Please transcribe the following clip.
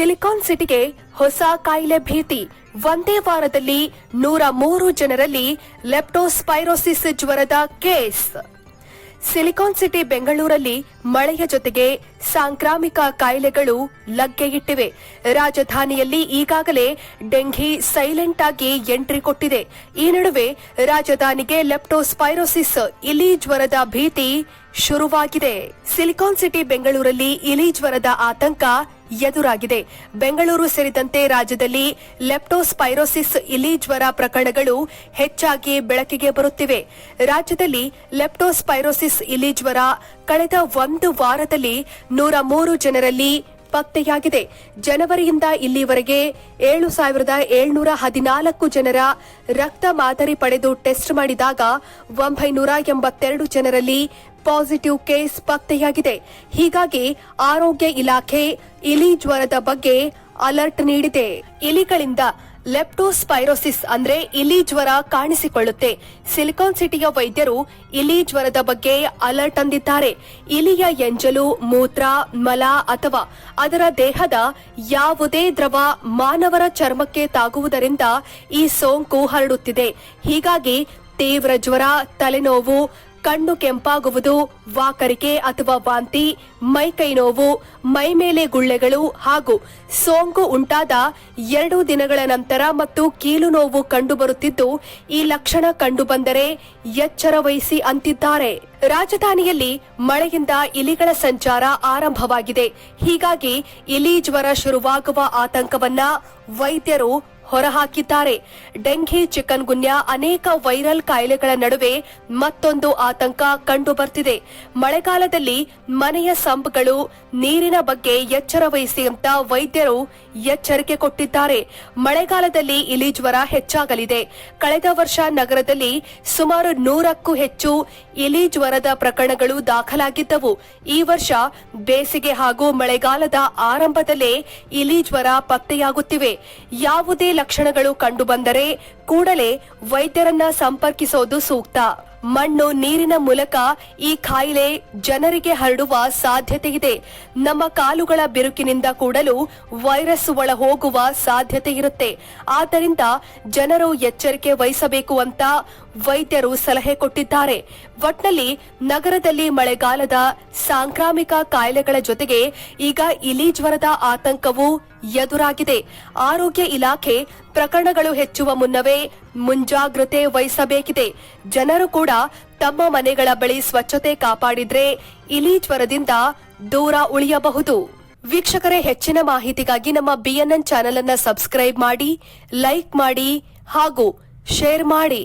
Silicon ಸಿಟಿಗೆ ಹೊಸ ಕಾಯಿಲೆ ಭೀತಿ. ಒಂದೇ ವಾರದಲ್ಲಿ 103 ಜನರಲ್ಲಿ ಲೆಪ್ಟೋಸ್ಪೈರೋಸಿಸ್ ಜ್ವರದ ಕೇಸ್. ಸಿಲಿಕಾನ್ ಸಿಟಿ ಬೆಂಗಳೂರಲ್ಲಿ ಮಳೆಯ ಜೊತೆಗೆ ಸಾಂಕ್ರಾಮಿಕ ಕಾಯಿಲೆಗಳು ಲಗ್ಗೆಯಿಟ್ಟಿವೆ. ರಾಜಧಾನಿಯಲ್ಲಿ ಈಗಾಗಲೇ ಡೆಂಘಿ ಸೈಲೆಂಟ್ ಆಗಿ ಎಂಟ್ರಿ ಕೊಟ್ಟಿದೆ. ಈ ನಡುವೆ ರಾಜಧಾನಿಗೆ ಲೆಪ್ಟೋಸ್ಪೈರೋಸಿಸ್ ಇಲಿ ಜ್ವರದ ಭೀತಿ ಶುರುವಾಗಿದೆ. ಸಿಲಿಕಾನ್ ಸಿಟಿ ಬೆಂಗಳೂರಲ್ಲಿ ಇಲಿ ಜ್ವರದ ಆತಂಕ ಎದುರಾಗಿದೆ. ಬೆಂಗಳೂರು ಸೇರಿದಂತೆ ರಾಜ್ಯದಲ್ಲಿ ಲೆಪ್ಟೋಸ್ಪೈರೋಸಿಸ್ ಇಲಿ ಜ್ವರ ಪ್ರಕರಣಗಳು ಹೆಚ್ಚಾಗಿ ಬೆಳಕಿಗೆ ಬರುತ್ತಿವೆ. ರಾಜ್ಯದಲ್ಲಿ ಲೆಪ್ಟೋಸ್ಪೈರೋಸಿಸ್ ಇಲಿ ಜ್ವರ ಕಳೆದ ಒಂದು ವಾರದಲ್ಲಿ 103 ಜನರಲ್ಲಿ ಪತ್ತೆಯಾಗಿದೆ. ಜನವರಿಯಿಂದ ಇಲ್ಲಿವರೆಗೆ 7,714 ಜನರ ರಕ್ತ ಮಾದರಿ ಪಡೆದು ಟೆಸ್ಟ್ ಮಾಡಿದಾಗ 982 ಜನರಲ್ಲಿ ಪಾಸಿಟಿವ್ ಕೇಸ್ ಪತ್ತೆಯಾಗಿದೆ. ಹೀಗಾಗಿ ಆರೋಗ್ಯ ಇಲಾಖೆ ಇಲಿ ಜ್ವರದ ಬಗ್ಗೆ ಅಲರ್ಟ್ ನೀಡಿದೆ. ಇಲಿಗಳಿಂದ ಲೆಪ್ಟೋಸ್ಪೈರೋಸಿಸ್ ಅಂದ್ರೆ ಇಲಿ ಜ್ವರ ಕಾಣಿಸಿಕೊಳ್ಳುತ್ತೆ. ಸಿಲಿಕಾನ್ ಸಿಟಿಯ ವೈದ್ಯರು ಇಲಿ ಜ್ವರದ ಬಗ್ಗೆ ಅಲರ್ಟ್ ಅಂದಿದ್ದಾರೆ. ಇಲಿಯ ಎಂಜಲು, ಮೂತ್ರ, ಮಲ ಅಥವಾ ಅದರ ದೇಹದ ಯಾವುದೇ ದ್ರವ ಮಾನವರ ಚರ್ಮಕ್ಕೆ ತಾಗುವುದರಿಂದ ಈ ಸೋಂಕು ಹರಡುತ್ತಿದೆ. ಹೀಗಾಗಿ ತೀವ್ರ ಜ್ವರ, ತಲೆನೋವು, ಕಣ್ಣು ಕೆಂಪಾಗುವುದು, ವಾಕರಿಕೆ ಅಥವಾ ವಾಂತಿ, ಮೈಕೈ ನೋವು, ಮೈಮೇಲೆ ಗುಳ್ಳೆಗಳು ಹಾಗೂ ಸೋಂಕು ಉಂಟಾದ 2 ದಿನಗಳ ನಂತರ ಮತ್ತು ಕೀಲು ನೋವು ಕಂಡುಬರುತ್ತಿದ್ದು, ಈ ಲಕ್ಷಣ ಕಂಡುಬಂದರೆ ಎಚ್ಚರ ವಹಿಸಿ ಅಂತಿದ್ದಾರೆ. ರಾಜಧಾನಿಯಲ್ಲಿ ಮಳೆಯಿಂದ ಇಲಿಗಳ ಸಂಚಾರ ಆರಂಭವಾಗಿದೆ. ಹೀಗಾಗಿ ಇಲಿ ಜ್ವರ ಶುರುವಾಗುವ ಆತಂಕವನ್ನ ವೈದ್ಯರು ಹೊರಹಾಕಿದ್ದಾರೆ. ಡೆಂಘಿ, ಚಿಕನ್ ಗುನ್ಯಾ ಅನೇಕ ವೈರಲ್ ಕಾಯಿಲೆಗಳ ನಡುವೆ ಮತ್ತೊಂದು ಆತಂಕ ಕಂಡುಬರ್ತಿದೆ. ಮಳೆಗಾಲದಲ್ಲಿ ಮನೆಯ ಸಂಪ್ಗಳು, ನೀರಿನ ಬಗ್ಗೆ ಎಚ್ಚರ ವಹಿಸಿ ಅಂತ ವೈದ್ಯರು ಎಚ್ಚರಿಕೆ ಕೊಟ್ಟಿದ್ದಾರೆ. ಮಳೆಗಾಲದಲ್ಲಿ ಇಲಿ ಜ್ವರ ಹೆಚ್ಚಾಗಲಿದೆ. ಕಳೆದ ವರ್ಷ ನಗರದಲ್ಲಿ ಸುಮಾರು 100ಕ್ಕೂ ಹೆಚ್ಚು ಇಲಿ ಜ್ವರದ ಪ್ರಕರಣಗಳು ದಾಖಲಾಗಿದ್ದವು. ಈ ವರ್ಷ ಬೇಸಿಗೆ ಹಾಗೂ ಮಳೆಗಾಲದ ಆರಂಭದಲ್ಲೇ ಇಲಿ ಜ್ವರ ಪತ್ತೆಯಾಗುತ್ತಿವೆ. ಯಾವುದೇ ಲಕ್ಷಣಗಳು ಕಂಡುಬಂದರೆ ಕೂಡಲೇ ವೈದ್ಯರನ್ನ ಸಂಪರ್ಕಿಸೋದು ಸೂಕ್ತ. ಮಣ್ಣು, ನೀರಿನ ಮೂಲಕ ಈ ಕಾಯಿಲೆ ಜನರಿಗೆ ಹರಡುವ ಸಾಧ್ಯತೆ ಇದೆ. ನಮ್ಮ ಕಾಲುಗಳ ಬಿರುಕಿನಿಂದ ಕೂಡಲೂ ವೈರಸ್ ಒಳ ಹೋಗುವ ಸಾಧ್ಯತೆ ಇರುತ್ತೆ. ಆದ್ದರಿಂದ ಜನರು ಎಚ್ಚರಿಕೆ ವಹಿಸಬೇಕು ಅಂತ ವೈದ್ಯರು ಸಲಹೆ ಕೊಟ್ಟಿದ್ದಾರೆ. ಒಟ್ನಲ್ಲಿ ನಗರದಲ್ಲಿ ಮಳೆಗಾಲದ ಸಾಂಕ್ರಾಮಿಕ ಕಾಯಿಲೆಗಳ ಜೊತೆಗೆ ಈಗ ಇಲಿ ಜ್ವರದ ಆತಂಕವೂ ಎದುರಾಗಿದೆ. ಆರೋಗ್ಯ ಇಲಾಖೆ ಪ್ರಕರಣಗಳು ಹೆಚ್ಚುವ ಮುನ್ನವೇ ಮುಂಜಾಗ್ರತೆ ವಹಿಸಬೇಕಿದೆ. ಜನರು ಕೂಡ ತಮ್ಮ ಮನೆಗಳ ಬಳಿ ಸ್ವಚ್ಛತೆ ಕಾಪಾಡಿದ್ರೆ ಇಲಿ ಜ್ವರದಿಂದ ದೂರ ಉಳಿಯಬಹುದು. ವೀಕ್ಷಕರೇ, ಹೆಚ್ಚಿನ ಮಾಹಿತಿಗಾಗಿ ನಮ್ಮ BNN ಚಾನೆಲ್ ಅನ್ನು ಸಬ್ಸ್ಕ್ರೈಬ್ ಮಾಡಿ, ಲೈಕ್ ಮಾಡಿ ಹಾಗೂ ಶೇರ್ ಮಾಡಿ.